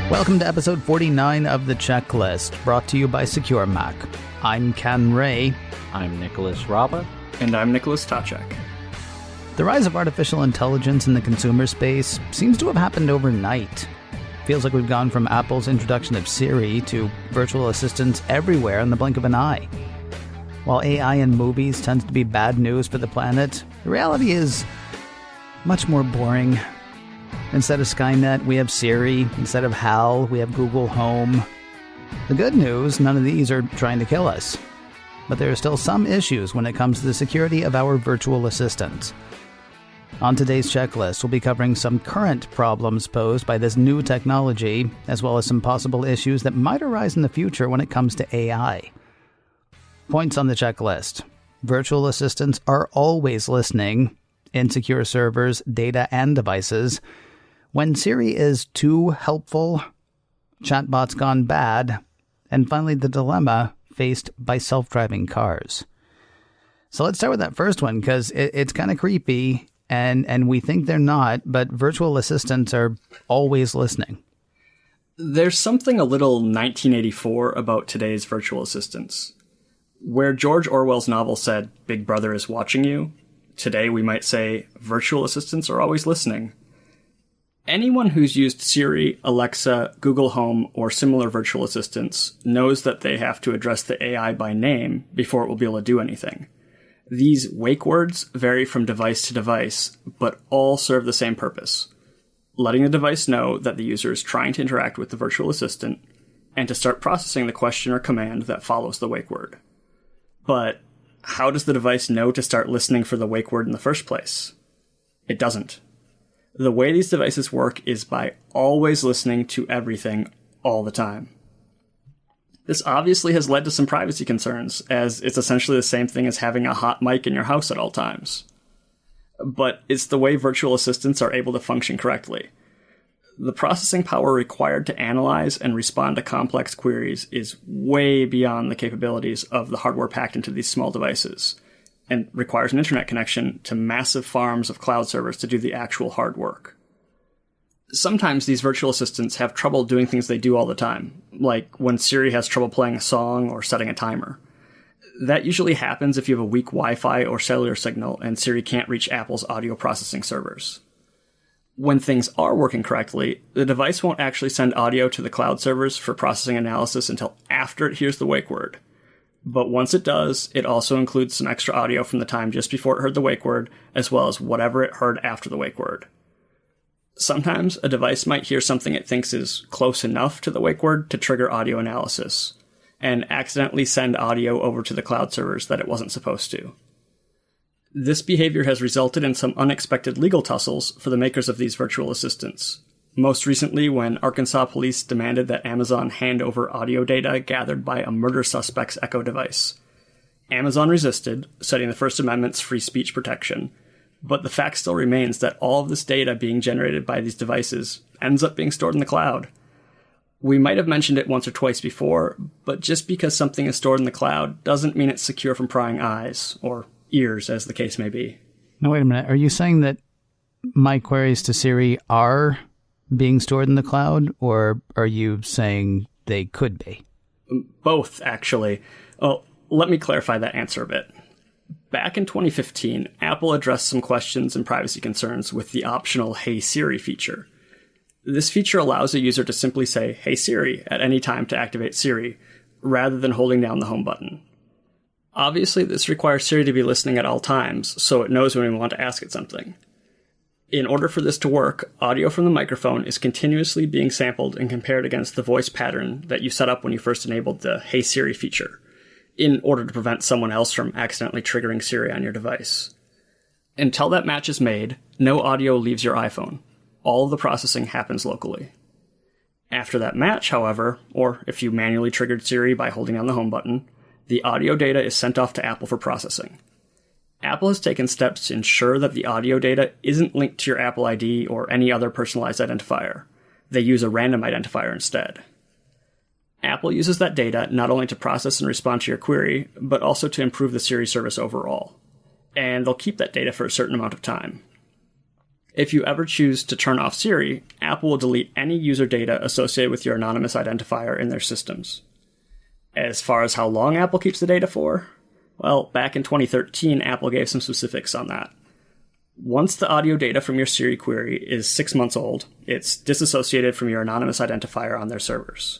Welcome to episode 49 of The Checklist, brought to you by Secure Mac. I'm Ken Ray. I'm Nicholas Raba. And I'm Nicholas Tachek. The rise of artificial intelligence in the consumer space seems to have happened overnight. Feels like we've gone from Apple's introduction of Siri to virtual assistants everywhere in the blink of an eye. While AI in movies tends to be bad news for the planet, the reality is much more boring. Instead of Skynet, we have Siri. Instead of HAL, we have Google Home. The good news, none of these are trying to kill us. But there are still some issues when it comes to the security of our virtual assistants. On today's checklist, we'll be covering some current problems posed by this new technology, as well as some possible issues that might arise in the future when it comes to AI. Points on the checklist. Virtual assistants are always listening. Insecure servers, data, and devices. When Siri is too helpful, chatbots gone bad, and finally the dilemma faced by self-driving cars. So let's start with that first one, because it's kind of creepy, and we think they're not, but virtual assistants are always listening. There's something a little 1984 about today's virtual assistants. Where George Orwell's novel said, "Big Brother is watching you," today we might say, virtual assistants are always listening. Anyone who's used Siri, Alexa, Google Home, or similar virtual assistants knows that they have to address the AI by name before it will be able to do anything. These wake words vary from device to device, but all serve the same purpose: letting the device know that the user is trying to interact with the virtual assistant, and to start processing the question or command that follows the wake word. But how does the device know to start listening for the wake word in the first place? It doesn't. The way these devices work is by always listening to everything all the time. This obviously has led to some privacy concerns, as it's essentially the same thing as having a hot mic in your house at all times. But it's the way virtual assistants are able to function correctly. The processing power required to analyze and respond to complex queries is way beyond the capabilities of the hardware packed into these small devices, and requires an internet connection to massive farms of cloud servers to do the actual hard work. Sometimes these virtual assistants have trouble doing things they do all the time, like when Siri has trouble playing a song or setting a timer. That usually happens if you have a weak Wi-Fi or cellular signal and Siri can't reach Apple's audio processing servers. When things are working correctly, the device won't actually send audio to the cloud servers for processing analysis until after it hears the wake word. But once it does, it also includes some extra audio from the time just before it heard the wake word, as well as whatever it heard after the wake word. Sometimes a device might hear something it thinks is close enough to the wake word to trigger audio analysis, and accidentally send audio over to the cloud servers that it wasn't supposed to. This behavior has resulted in some unexpected legal tussles for the makers of these virtual assistants. Most recently, when Arkansas police demanded that Amazon hand over audio data gathered by a murder suspect's Echo device. Amazon resisted, citing the First Amendment's free speech protection, but the fact still remains that all of this data being generated by these devices ends up being stored in the cloud. We might have mentioned it once or twice before, but just because something is stored in the cloud doesn't mean it's secure from prying eyes, or ears, as the case may be. Now, wait a minute. Are you saying that my queries to Siri are being stored in the cloud, or are you saying they could be? Both, actually. Well, let me clarify that answer a bit. Back in 2015, Apple addressed some questions and privacy concerns with the optional Hey Siri feature. This feature allows a user to simply say, "Hey Siri," at any time to activate Siri, rather than holding down the home button. Obviously, this requires Siri to be listening at all times, so it knows when we want to ask it something. In order for this to work, audio from the microphone is continuously being sampled and compared against the voice pattern that you set up when you first enabled the Hey Siri feature, in order to prevent someone else from accidentally triggering Siri on your device. Until that match is made, no audio leaves your iPhone. All of the processing happens locally. After that match, however, or if you manually triggered Siri by holding down the home button, the audio data is sent off to Apple for processing. Apple has taken steps to ensure that the audio data isn't linked to your Apple ID or any other personalized identifier. They use a random identifier instead. Apple uses that data not only to process and respond to your query, but also to improve the Siri service overall. And they'll keep that data for a certain amount of time. If you ever choose to turn off Siri, Apple will delete any user data associated with your anonymous identifier in their systems. As far as how long Apple keeps the data for, well, back in 2013, Apple gave some specifics on that. Once the audio data from your Siri query is 6 months old, it's disassociated from your anonymous identifier on their servers.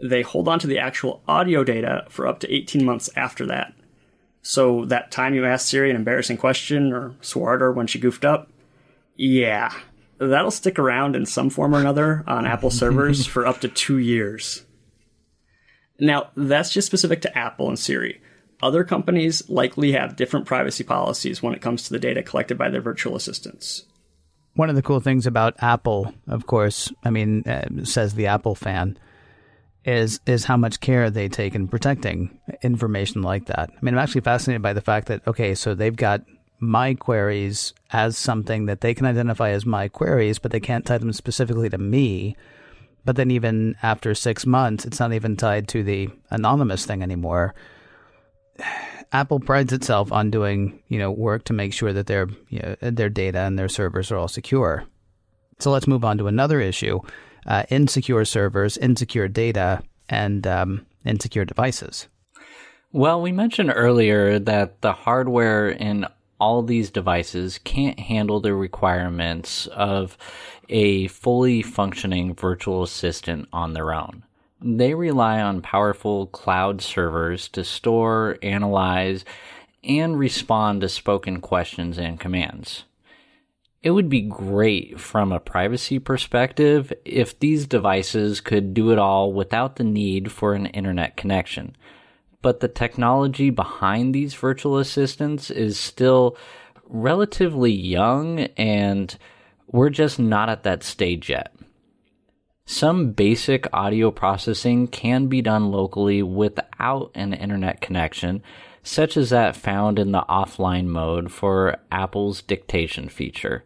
They hold on to the actual audio data for up to 18 months after that. So that time you asked Siri an embarrassing question or swore at her when she goofed up, yeah, that'll stick around in some form or another on Apple servers for up to 2 years. Now, that's just specific to Apple and Siri. Other companies likely have different privacy policies when it comes to the data collected by their virtual assistants. One of the cool things about Apple, of course, says the Apple fan, is how much care they take in protecting information like that. I mean, I'm actually fascinated by the fact that, okay, so they've got my queries as something that they can identify as my queries, but they can't tie them specifically to me. But then even after 6 months, it's not even tied to the anonymous thing anymore. Apple prides itself on doing, work to make sure that their data and their servers are all secure. So let's move on to another issue: insecure servers, insecure data, and insecure devices. Well, we mentioned earlier that the hardware in all these devices can't handle the requirements of a fully functioning virtual assistant on their own. They rely on powerful cloud servers to store, analyze, and respond to spoken questions and commands. It would be great from a privacy perspective if these devices could do it all without the need for an internet connection. But the technology behind these virtual assistants is still relatively young, and we're just not at that stage yet. Some basic audio processing can be done locally without an internet connection, such as that found in the offline mode for Apple's dictation feature.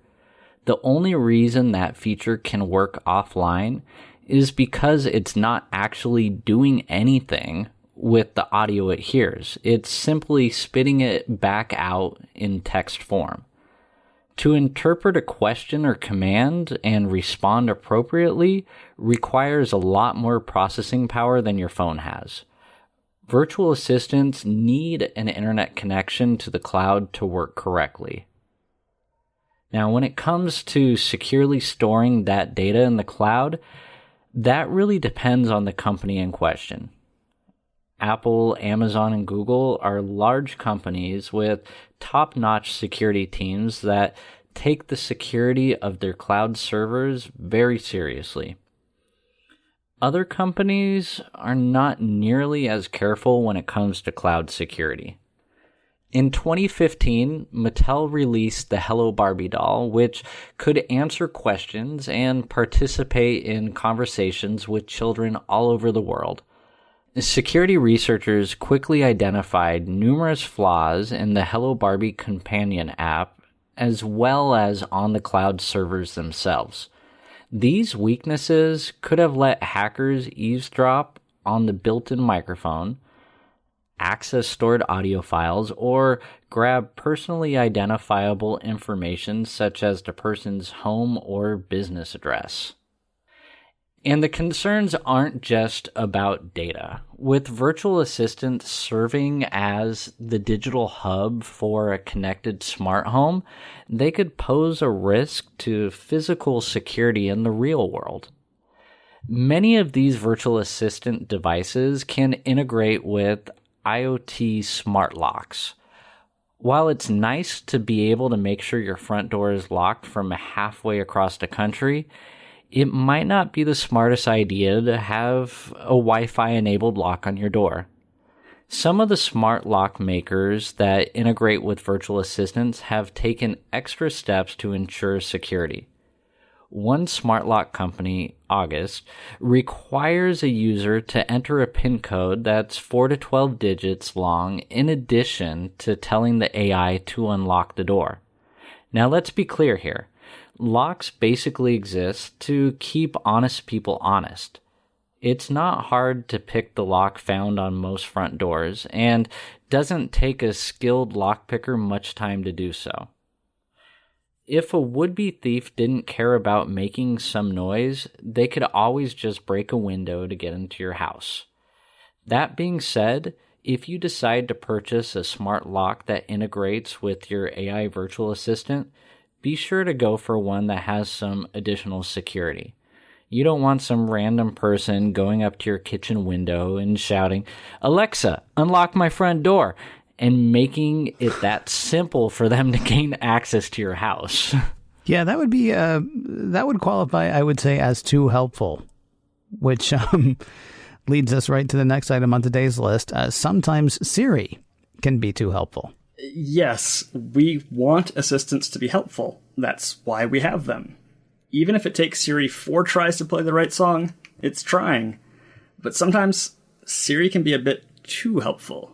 The only reason that feature can work offline is because it's not actually doing anything with the audio it hears. It's simply spitting it back out in text form. To interpret a question or command and respond appropriately requires a lot more processing power than your phone has. Virtual assistants need an internet connection to the cloud to work correctly. Now, when it comes to securely storing that data in the cloud, that really depends on the company in question. Apple, Amazon, and Google are large companies with top-notch security teams that take the security of their cloud servers very seriously. Other companies are not nearly as careful when it comes to cloud security. In 2015, Mattel released the Hello Barbie doll, which could answer questions and participate in conversations with children all over the world. Security researchers quickly identified numerous flaws in the Hello Barbie companion app, as well as on the cloud servers themselves. These weaknesses could have let hackers eavesdrop on the built-in microphone, access stored audio files, or grab personally identifiable information such as the person's home or business address. And the concerns aren't just about data. With virtual assistants serving as the digital hub for a connected smart home, they could pose a risk to physical security in the real world. Many of these virtual assistant devices can integrate with IoT smart locks. While it's nice to be able to make sure your front door is locked from halfway across the country, it might not be the smartest idea to have a Wi-Fi enabled lock on your door. Some of the smart lock makers that integrate with virtual assistants have taken extra steps to ensure security. One smart lock company, August, requires a user to enter a PIN code that's 4 to 12 digits long in addition to telling the AI to unlock the door. Now let's be clear here. Locks basically exist to keep honest people honest. It's not hard to pick the lock found on most front doors, and doesn't take a skilled lockpicker much time to do so. If a would-be thief didn't care about making some noise, they could always just break a window to get into your house. That being said, if you decide to purchase a smart lock that integrates with your AI virtual assistant, be sure to go for one that has some additional security. You don't want some random person going up to your kitchen window and shouting, "Alexa, unlock my front door," and making it that simple for them to gain access to your house. Yeah, that would be that would qualify, I would say, as too helpful, which leads us right to the next item on today's list. Sometimes Siri can be too helpful. Yes, we want assistants to be helpful. That's why we have them. Even if it takes Siri 4 tries to play the right song, it's trying. But sometimes Siri can be a bit too helpful.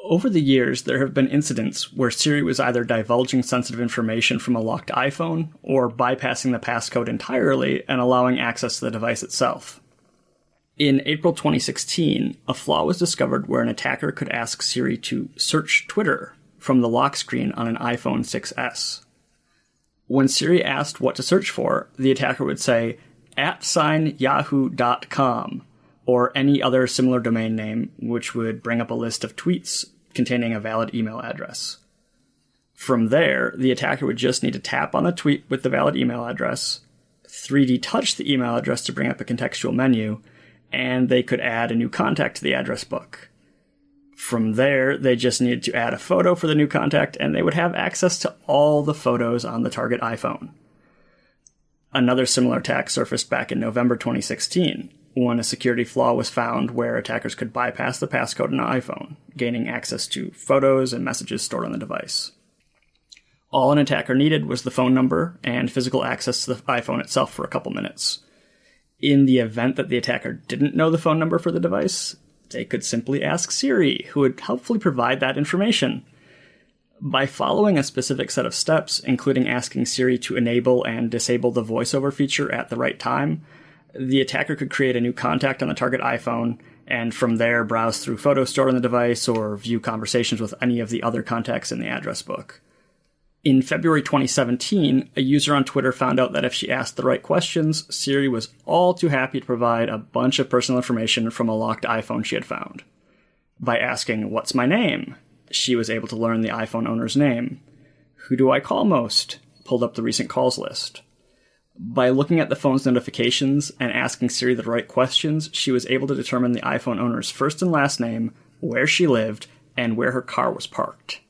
Over the years, there have been incidents where Siri was either divulging sensitive information from a locked iPhone or bypassing the passcode entirely and allowing access to the device itself. In April 2016, a flaw was discovered where an attacker could ask Siri to search Twitter from the lock screen on an iPhone 6s. When Siri asked what to search for, the attacker would say @yahoo.com or any other similar domain name, which would bring up a list of tweets containing a valid email address. From there, the attacker would just need to tap on the tweet with the valid email address, 3D touch the email address to bring up a contextual menu, and they could add a new contact to the address book. From there, they just needed to add a photo for the new contact, and they would have access to all the photos on the target iPhone. Another similar attack surfaced back in November 2016, when a security flaw was found where attackers could bypass the passcode on an iPhone, gaining access to photos and messages stored on the device. All an attacker needed was the phone number and physical access to the iPhone itself for a couple minutes. In the event that the attacker didn't know the phone number for the device, they could simply ask Siri, who would helpfully provide that information. By following a specific set of steps, including asking Siri to enable and disable the voiceover feature at the right time, the attacker could create a new contact on the target iPhone, and from there browse through photos stored on the device or view conversations with any of the other contacts in the address book. In February 2017, a user on Twitter found out that if she asked the right questions, Siri was all too happy to provide a bunch of personal information from a locked iPhone she had found. By asking, "What's my name?" she was able to learn the iPhone owner's name. "Who do I call most?" pulled up the recent calls list. By looking at the phone's notifications and asking Siri the right questions, she was able to determine the iPhone owner's first and last name, where she lived, and where her car was parked.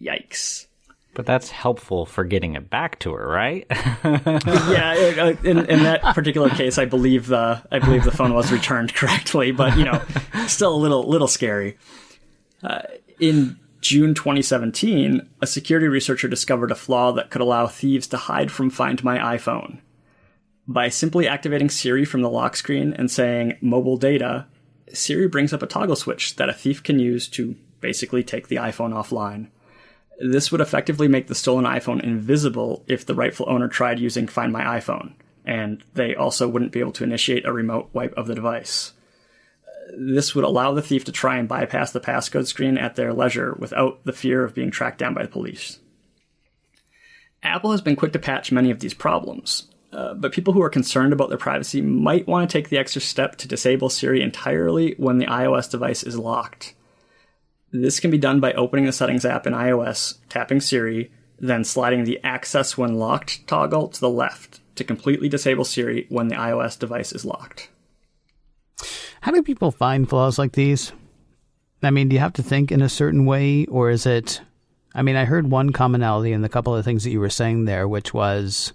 Yikes. But that's helpful for getting it back to her, right? Yeah, in that particular case, I believe the phone was returned correctly, but still a little scary. In June 2017, a security researcher discovered a flaw that could allow thieves to hide from Find My iPhone. By simply activating Siri from the lock screen and saying "mobile data," Siri brings up a toggle switch that a thief can use to basically take the iPhone offline. This would effectively make the stolen iPhone invisible if the rightful owner tried using Find My iPhone, and they also wouldn't be able to initiate a remote wipe of the device. This would allow the thief to try and bypass the passcode screen at their leisure without the fear of being tracked down by the police. Apple has been quick to patch many of these problems, but people who are concerned about their privacy might want to take the extra step to disable Siri entirely when the iOS device is locked. This can be done by opening the Settings app in iOS, tapping Siri, then sliding the Access When Locked toggle to the left to completely disable Siri when the iOS device is locked. How do people find flaws like these? I mean, do you have to think in a certain way, or is it... I mean, I heard one commonality in the couple of things that you were saying there, which was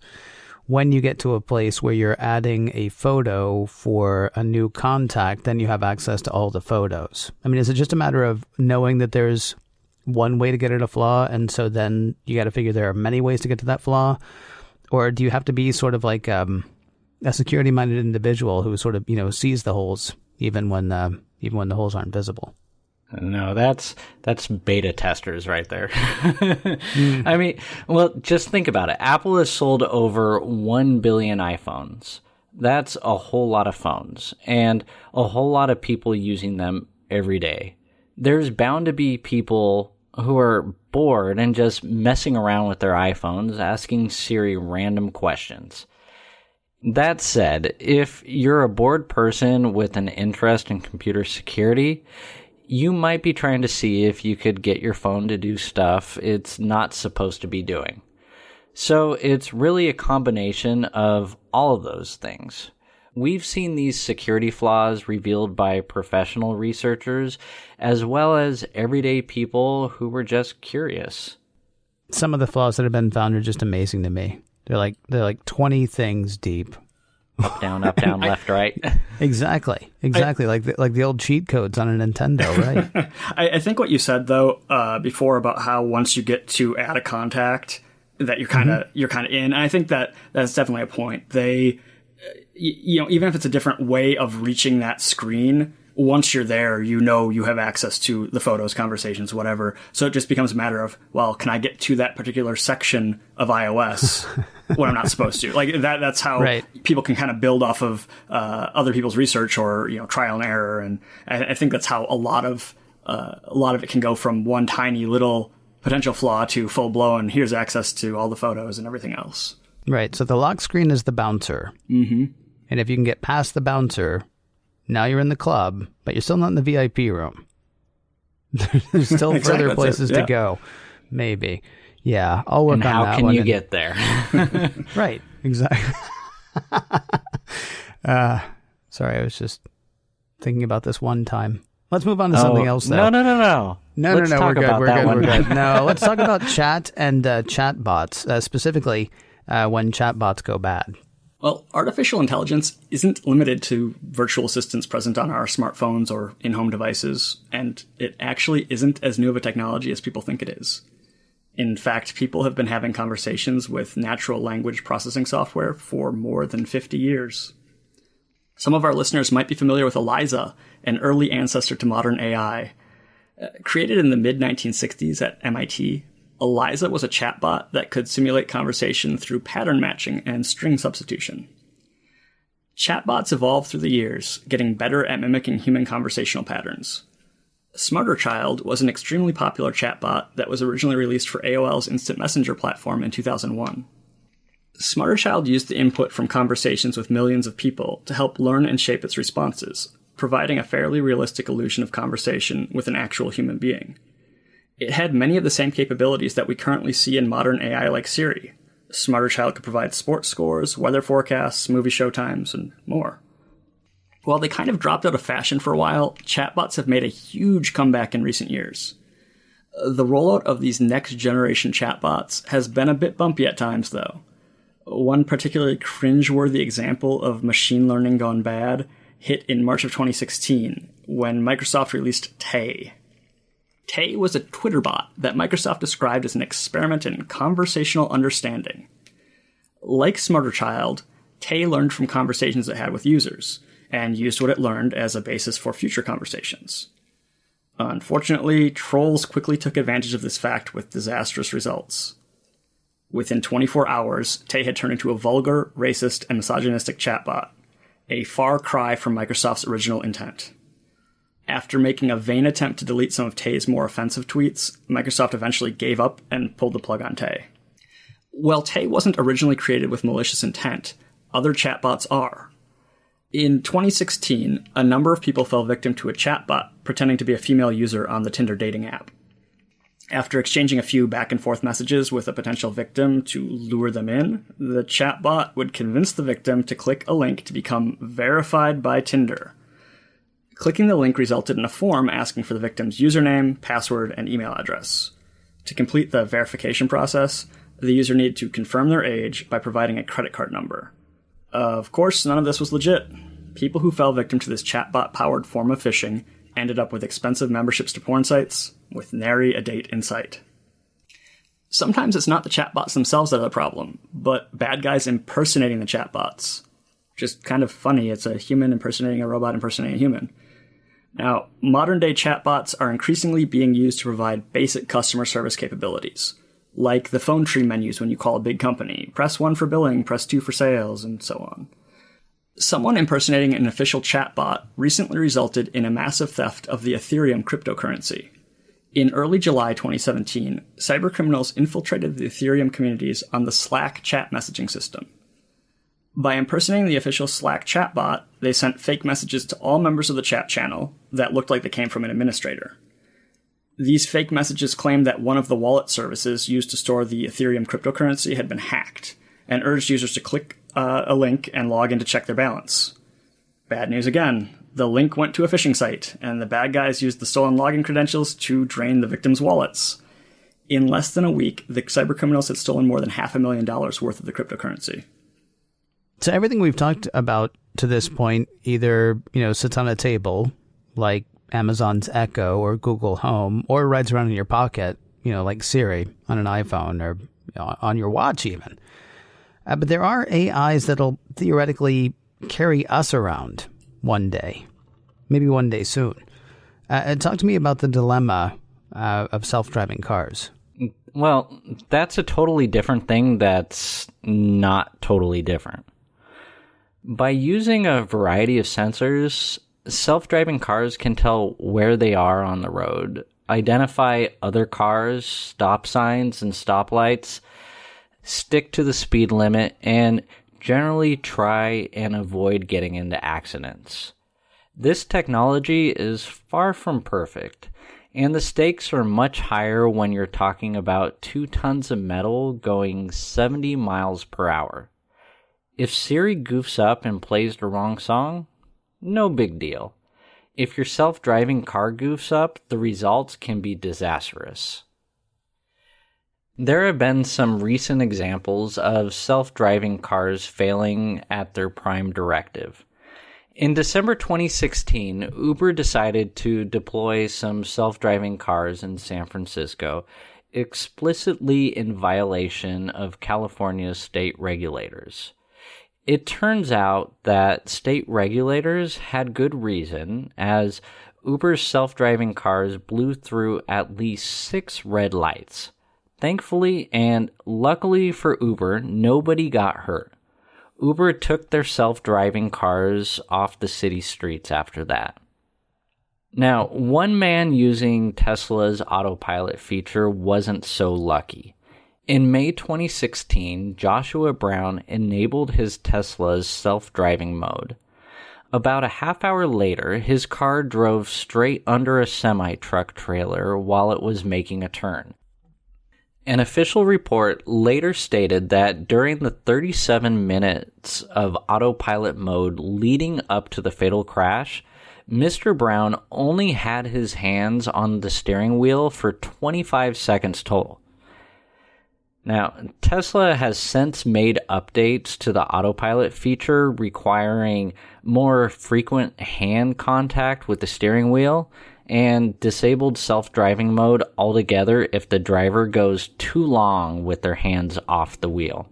when you get to a place where you're adding a photo for a new contact, then you have access to all the photos. I mean, is it just a matter of knowing that there's one way to get at a flaw, and so then you got to figure there are many ways to get to that flaw? Or do you have to be sort of like a security-minded individual who sort of, sees the holes even when the holes aren't visible? No, that's beta testers right there. I mean, well, just think about it. Apple has sold over 1 billion iPhones. That's a whole lot of phones and a whole lot of people using them every day. There's bound to be people who are bored and just messing around with their iPhones, asking Siri random questions. That said, if you're a bored person with an interest in computer security, you might be trying to see if you could get your phone to do stuff it's not supposed to be doing. So it's really a combination of all of those things. We've seen these security flaws revealed by professional researchers, as well as everyday people who were just curious. Some of the flaws that have been found are just amazing to me. They're like 20 things deep. Up, down, left, right. Exactly. Like the old cheat codes on a Nintendo, right? I think what you said though before about how once you get to add a contact, that you're kind of in. And I think that that's definitely a point. They, even if it's a different way of reaching that screen, once you're there, you have access to the photos, conversations, whatever. So it just becomes a matter of, well, can I get to that particular section of iOS when I'm not supposed to? Like that's how people can kind of build off of other people's research or trial and error. And I think that's how a lot of it can go from one tiny little potential flaw to full blown. Here's access to all the photos and everything else. Right. So the lock screen is the bouncer, and if you can get past the bouncer, now you're in the club, but you're still not in the VIP room. There's still further places to go. Maybe. Yeah, I'll work on that one. How can you get there? Right, exactly. Sorry, I was just thinking about this one time. Let's move on to something else, though. No. We're good. No, let's talk about chat and chat bots, specifically when chat bots go bad. Well, artificial intelligence isn't limited to virtual assistants present on our smartphones or in-home devices, and it actually isn't as new of a technology as people think it is. In fact, people have been having conversations with natural language processing software for more than 50 years. Some of our listeners might be familiar with Eliza, an early ancestor to modern AI. Created in the mid-1960s at MIT, Eliza was a chatbot that could simulate conversation through pattern matching and string substitution. Chatbots evolved through the years, getting better at mimicking human conversational patterns. SmarterChild was an extremely popular chatbot that was originally released for AOL's Instant Messenger platform in 2001. SmarterChild used the input from conversations with millions of people to help learn and shape its responses, providing a fairly realistic illusion of conversation with an actual human being. It had many of the same capabilities that we currently see in modern AI like Siri. SmarterChild could provide sports scores, weather forecasts, movie showtimes, and more. While they kind of dropped out of fashion for a while, chatbots have made a huge comeback in recent years. The rollout of these next-generation chatbots has been a bit bumpy at times, though. One particularly cringe-worthy example of machine learning gone bad hit in March of 2016, when Microsoft released Tay. Tay was a Twitter bot that Microsoft described as an experiment in conversational understanding. Like SmarterChild, Tay learned from conversations it had with users, and used what it learned as a basis for future conversations. Unfortunately, trolls quickly took advantage of this fact with disastrous results. Within 24 hours, Tay had turned into a vulgar, racist, and misogynistic chatbot, a far cry from Microsoft's original intent. After making a vain attempt to delete some of Tay's more offensive tweets, Microsoft eventually gave up and pulled the plug on Tay. While Tay wasn't originally created with malicious intent, other chatbots are. In 2016, a number of people fell victim to a chatbot pretending to be a female user on the Tinder dating app. After exchanging a few back-and-forth messages with a potential victim to lure them in, the chatbot would convince the victim to click a link to become verified by Tinder. Clicking the link resulted in a form asking for the victim's username, password, and email address. To complete the verification process, the user needed to confirm their age by providing a credit card number. Of course, none of this was legit. People who fell victim to this chatbot-powered form of phishing ended up with expensive memberships to porn sites, with nary a date in sight. Sometimes it's not the chatbots themselves that are the problem, but bad guys impersonating the chatbots. Just kind of funny, it's a human impersonating a robot impersonating a human. Now, modern-day chatbots are increasingly being used to provide basic customer service capabilities, like the phone tree menus when you call a big company. Press 1 for billing, press 2 for sales, and so on. Someone impersonating an official chatbot recently resulted in a massive theft of the Ethereum cryptocurrency. In early July 2017, cybercriminals infiltrated the Ethereum communities on the Slack chat messaging system. By impersonating the official Slack chatbot, they sent fake messages to all members of the chat channel that looked like they came from an administrator. These fake messages claimed that one of the wallet services used to store the Ethereum cryptocurrency had been hacked, and urged users to click a link and log in to check their balance. Bad news again. The link went to a phishing site, and the bad guys used the stolen login credentials to drain the victims' wallets. In less than a week, the cybercriminals had stolen more than $500,000 worth of the cryptocurrency. So everything we've talked about to this point either, sits on a table, like Amazon's Echo or Google Home, or rides around in your pocket, like Siri on an iPhone or on your watch even. But there are AIs that'll theoretically carry us around one day, maybe one day soon. Talk to me about the dilemma of self-driving cars. Well, that's a totally different thing that's not totally different. By using a variety of sensors, self-driving cars can tell where they are on the road, identify other cars, stop signs and stoplights, stick to the speed limit, and generally try and avoid getting into accidents. This technology is far from perfect, and the stakes are much higher when you're talking about 2 tons of metal going 70 miles per hour. If Siri goofs up and plays the wrong song, no big deal. If your self-driving car goofs up, the results can be disastrous. There have been some recent examples of self-driving cars failing at their prime directive. In December 2016, Uber decided to deploy some self-driving cars in San Francisco, explicitly in violation of California's state regulators. It turns out that state regulators had good reason, as Uber's self-driving cars blew through at least 6 red lights. Thankfully and luckily for Uber, nobody got hurt. Uber took their self-driving cars off the city streets after that. Now, one man using Tesla's autopilot feature wasn't so lucky. In May 2016, Joshua Brown enabled his Tesla's self-driving mode. About a half hour later, his car drove straight under a semi-truck trailer while it was making a turn. An official report later stated that during the 37 minutes of autopilot mode leading up to the fatal crash, Mr. Brown only had his hands on the steering wheel for 25 seconds total. Now, Tesla has since made updates to the autopilot feature requiring more frequent hand contact with the steering wheel and disabled self-driving mode altogether if the driver goes too long with their hands off the wheel.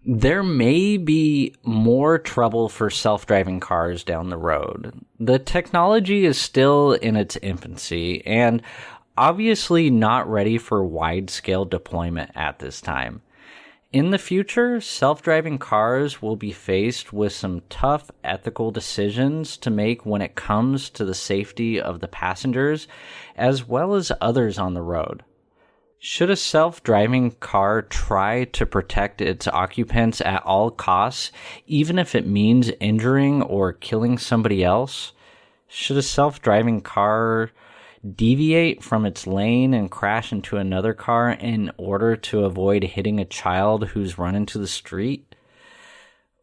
There may be more trouble for self-driving cars down the road. The technology is still in its infancy and obviously not ready for wide-scale deployment at this time. In the future, self-driving cars will be faced with some tough ethical decisions to make when it comes to the safety of the passengers as well as others on the road. Should a self-driving car try to protect its occupants at all costs, even if it means injuring or killing somebody else? Should a self-driving car deviate from its lane and crash into another car in order to avoid hitting a child who's run into the street?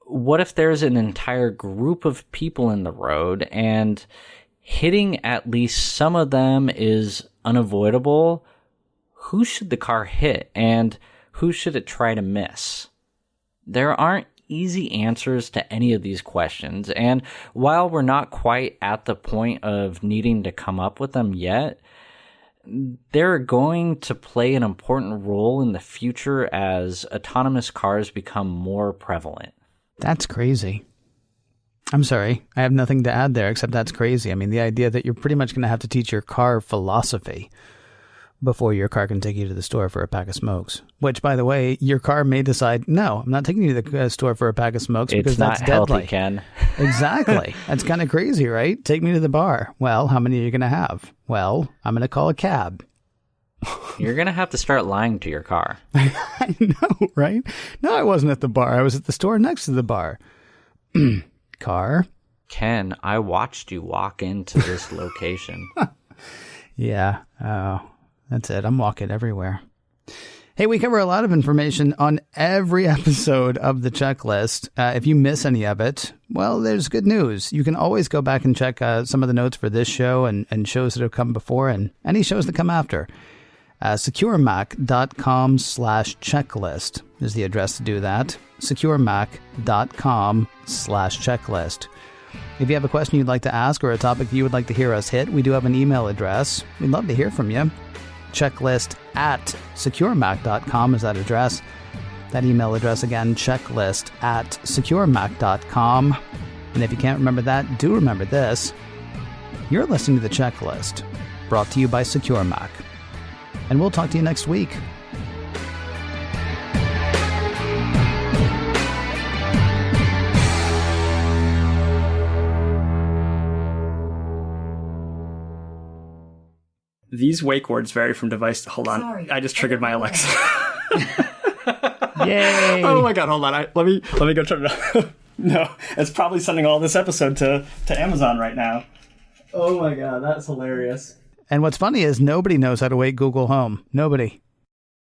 What if there's an entire group of people in the road and hitting at least some of them is unavoidable? Who should the car hit and who should it try to miss? There aren't easy answers to any of these questions, and while we're not quite at the point of needing to come up with them yet, they're going to play an important role in the future as autonomous cars become more prevalent. That's crazy. I'm sorry, I have nothing to add there except that's crazy. I mean, the idea that you're pretty much going to have to teach your car philosophy before your car can take you to the store for a pack of smokes. Which, by the way, your car may decide, no, I'm not taking you to the store for a pack of smokes because that's deadly. It's not healthy, Ken. Exactly. That's kind of crazy, right? Take me to the bar. Well, how many are you going to have? Well, I'm going to call a cab. You're going to have to start lying to your car. I know, right? No, I wasn't at the bar. I was at the store next to the bar. Car? Ken, I watched you walk into this location. Yeah. Oh, that's it. I'm walking everywhere. Hey, we cover a lot of information on every episode of the checklist. If you miss any of it, well, there's good news. You can always go back and check some of the notes for this show and shows that have come before and any shows that come after. SecureMac.com/checklist is the address to do that. SecureMac.com/checklist. If you have a question you'd like to ask or a topic you would like to hear us hit, we do have an email address. We'd love to hear from you. Checklist@securemac.com is that address. That email address again, checklist@securemac.com. And if you can't remember that, do remember this. You're listening to The Checklist, brought to you by Secure Mac. And we'll talk to you next week. These wake words vary from device to... Hold on. Sorry. I just triggered my Alexa. Yay! Oh my god, hold on. Let me go turn it on. No, it's probably sending all this episode to Amazon right now. Oh my god, that's hilarious. And what's funny is nobody knows how to wake Google Home. Nobody.